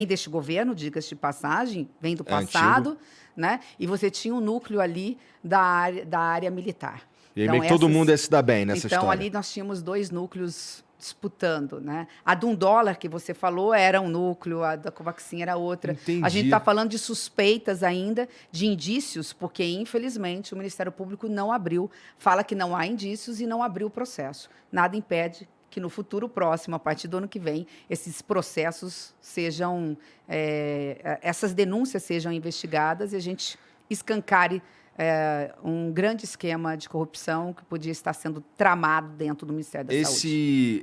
deste governo, diga-se de passagem, vem do É antigo. passado, né? E você tinha um núcleo ali da área militar. E aí Então, meio que todo mundo ia se dar bem nessa então, história. ali nós tínhamos dois núcleos disputando, né? A de $1 que você falou era um núcleo, a da Covaxin era outra. A gente Entendi. está falando de suspeitas ainda, de indícios, porque, infelizmente, o Ministério Público não abriu, fala que não há indícios e não abriu o processo. Nada impede que no futuro próximo, a partir do ano que vem, esses processos sejam, essas denúncias sejam investigadas e a gente escancare um grande esquema de corrupção que podia estar sendo tramado dentro do Ministério da Saúde.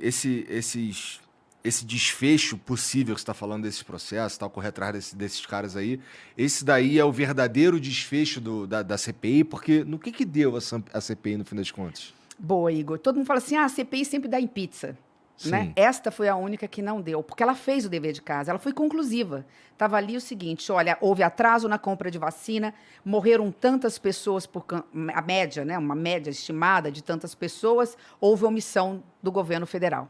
Esse desfecho possível que você está falando desses processos, tal, correr atrás desses caras aí, esse daí é o verdadeiro desfecho da CPI, porque no que deu a CPI no fim das contas? Boa, Igor. Todo mundo fala assim, a CPI sempre dá em pizza. Né? Sim. Esta foi a única que não deu, porque ela fez o dever de casa, ela foi conclusiva. Estava ali o seguinte, olha, houve atraso na compra de vacina, morreram tantas pessoas, a média, né, uma média estimada de tantas pessoas, houve omissão do governo federal.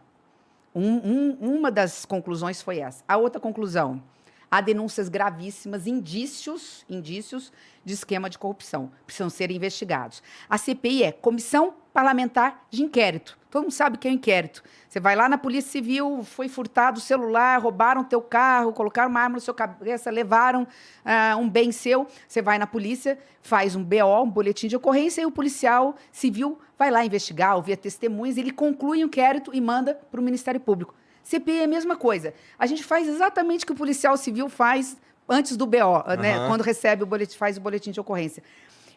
Uma das conclusões foi essa. A outra conclusão, há denúncias gravíssimas, indícios de esquema de corrupção, precisam ser investigados. A CPI é Comissão Parlamentar de Inquérito. Todo mundo sabe que é um inquérito. Você vai lá na Polícia Civil, foi furtado o celular, roubaram teu carro, colocaram uma arma na sua cabeça, levaram um bem seu. Você vai na polícia, faz um BO, um boletim de ocorrência, e o policial civil vai lá investigar, ouvir testemunhas, ele conclui o inquérito e manda para o Ministério Público. CPI é a mesma coisa. A gente faz exatamente o que o policial civil faz antes do BO, né? Quando recebe o boletim, faz o boletim de ocorrência.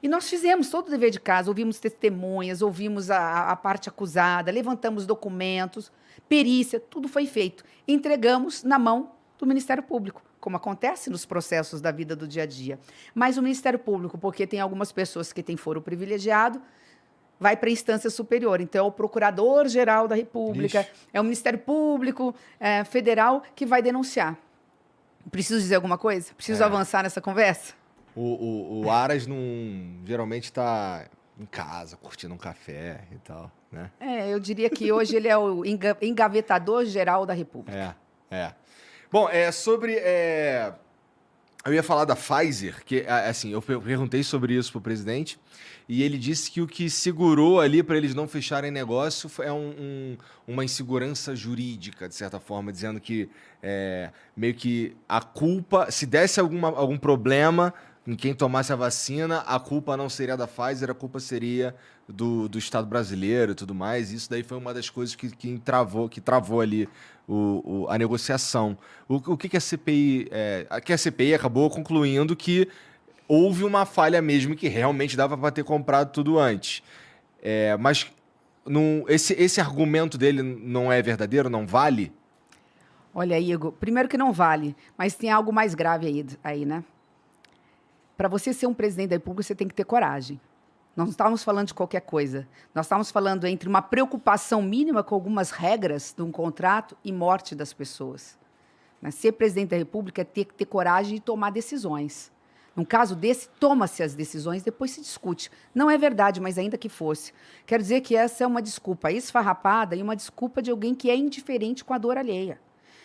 E nós fizemos todo o dever de casa, ouvimos testemunhas, ouvimos a parte acusada, levantamos documentos, perícia, tudo foi feito. Entregamos na mão do Ministério Público, como acontece nos processos da vida do dia a dia. Mas o Ministério Público, porque tem algumas pessoas que têm foro privilegiado, vai para a instância superior. Então, é o Procurador-Geral da República, é o Ministério Público Federal que vai denunciar. Preciso dizer alguma coisa? Preciso avançar nessa conversa? O Aras não geralmente está em casa, curtindo um café e tal, né? Eu diria que hoje ele é o engavetador-geral da República. Bom, eu ia falar da Pfizer, que, assim, eu perguntei sobre isso pro presidente, e ele disse que o que segurou ali para eles não fecharem negócio é uma insegurança jurídica, de certa forma, dizendo que meio que a culpa, se desse algum problema em quem tomasse a vacina, a culpa não seria da Pfizer, a culpa seria do Estado brasileiro e tudo mais. Isso daí foi uma das coisas que travou ali a negociação. O que a CPI... que a CPI acabou concluindo que houve uma falha mesmo, que realmente dava para ter comprado tudo antes. Mas esse argumento dele não é verdadeiro, não vale? Olha, Igor, primeiro que não vale, mas tem algo mais grave aí, né? Para você ser um presidente da República, você tem que ter coragem. Nós não estávamos falando de qualquer coisa. Nós estávamos falando entre uma preocupação mínima com algumas regras de um contrato e morte das pessoas. Mas ser presidente da República é ter que ter coragem de tomar decisões. Num caso desse, toma-se as decisões, depois se discute. Não é verdade, mas ainda que fosse. Quero dizer que essa é uma desculpa esfarrapada e uma desculpa de alguém que é indiferente com a dor alheia.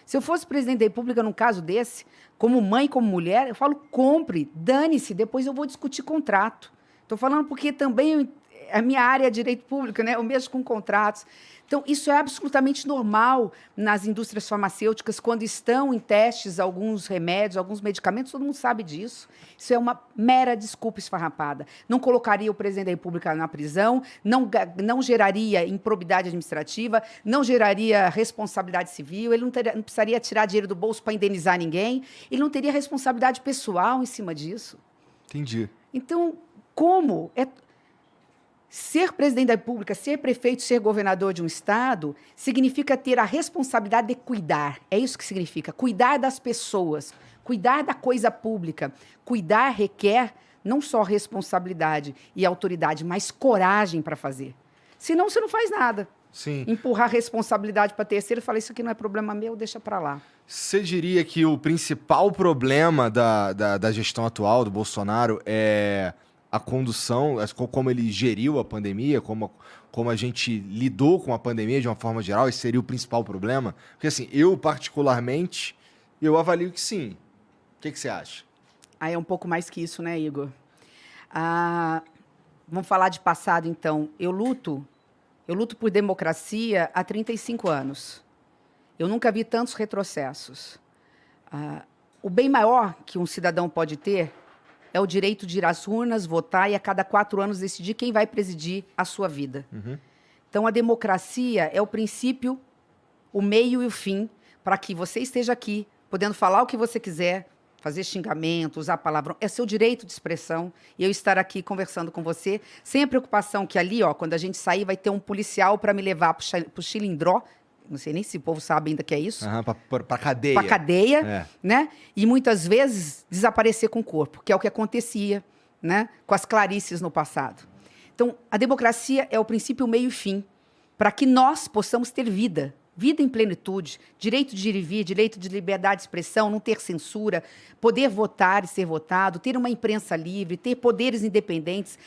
Se eu fosse presidente da República num caso desse, como mãe, como mulher, eu falo, compre, dane-se, depois eu vou discutir contrato. Estou falando porque também a minha área é direito público, né? Eu mexo com contratos. Então, isso é absolutamente normal nas indústrias farmacêuticas, quando estão em testes alguns remédios, alguns medicamentos, todo mundo sabe disso. Isso é uma mera desculpa esfarrapada. Não colocaria o presidente da República na prisão, não geraria improbidade administrativa, não geraria responsabilidade civil, ele não precisaria tirar dinheiro do bolso para indenizar ninguém, ele não teria responsabilidade pessoal em cima disso. Entendi. Então, como? Ser presidente da República, ser prefeito, ser governador de um estado, significa ter a responsabilidade de cuidar. É isso que significa. Cuidar das pessoas, cuidar da coisa pública. Cuidar requer não só responsabilidade e autoridade, mas coragem para fazer. Senão, você não faz nada. Sim. Empurrar responsabilidade para terceiro e falar, isso aqui não é problema meu, deixa para lá. Você diria que o principal problema da gestão atual do Bolsonaro é a condução, como ele geriu a pandemia, como a gente lidou com a pandemia de uma forma geral? Esse seria o principal problema? Porque, assim, eu particularmente Eu avalio que sim. O que você acha? Aí é um pouco mais que isso, né, Igor? Vamos falar de passado, então. Eu luto por democracia há 35 anos. Eu nunca vi tantos retrocessos. O bem maior que um cidadão pode ter é o direito de ir às urnas, votar e a cada 4 anos decidir quem vai presidir a sua vida. Uhum. Então, a democracia é o princípio, o meio e o fim para que você esteja aqui, podendo falar o que você quiser, fazer xingamento, usar palavrão. É seu direito de expressão e eu estar aqui conversando com você, sem a preocupação que ali, ó, quando a gente sair, vai ter um policial para me levar para o Chilindró. Não sei nem se o povo sabe ainda que é isso. Para cadeia. Para cadeia, né? E muitas vezes desaparecer com o corpo, que é o que acontecia, né, com as Clarices no passado. Então, a democracia é o princípio, meio e fim para que nós possamos ter vida. Vida em plenitude, direito de ir e vir, direito de liberdade de expressão, não ter censura, poder votar e ser votado, ter uma imprensa livre, ter poderes independentes,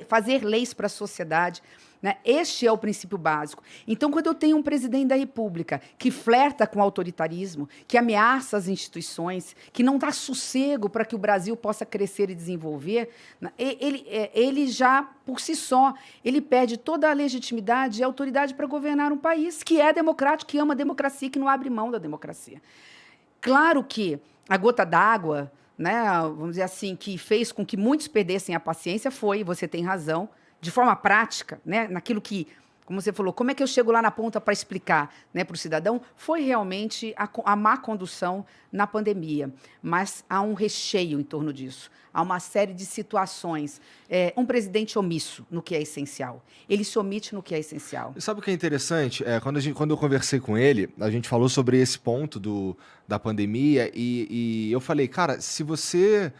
fazer leis para a sociedade. Né? Este é o princípio básico. Então, quando eu tenho um presidente da República que flerta com o autoritarismo, que ameaça as instituições, que não dá sossego para que o Brasil possa crescer e desenvolver, ele já, por si só, ele perde toda a legitimidade e autoridade para governar um país que é democrático, que ama a democracia, que não abre mão da democracia. Claro que a gota d'água, né, vamos dizer assim, que fez com que muitos perdessem a paciência foi, você tem razão, de forma prática, né, naquilo que, como você falou, como é que eu chego lá na ponta para explicar, né, para o cidadão, foi realmente a má condução na pandemia. Mas há um recheio em torno disso. Há uma série de situações. Um presidente omisso no que é essencial. Ele se omite no que é essencial. Sabe o que é interessante? Quando eu conversei com ele, a gente falou sobre esse ponto da pandemia e eu falei, cara, se você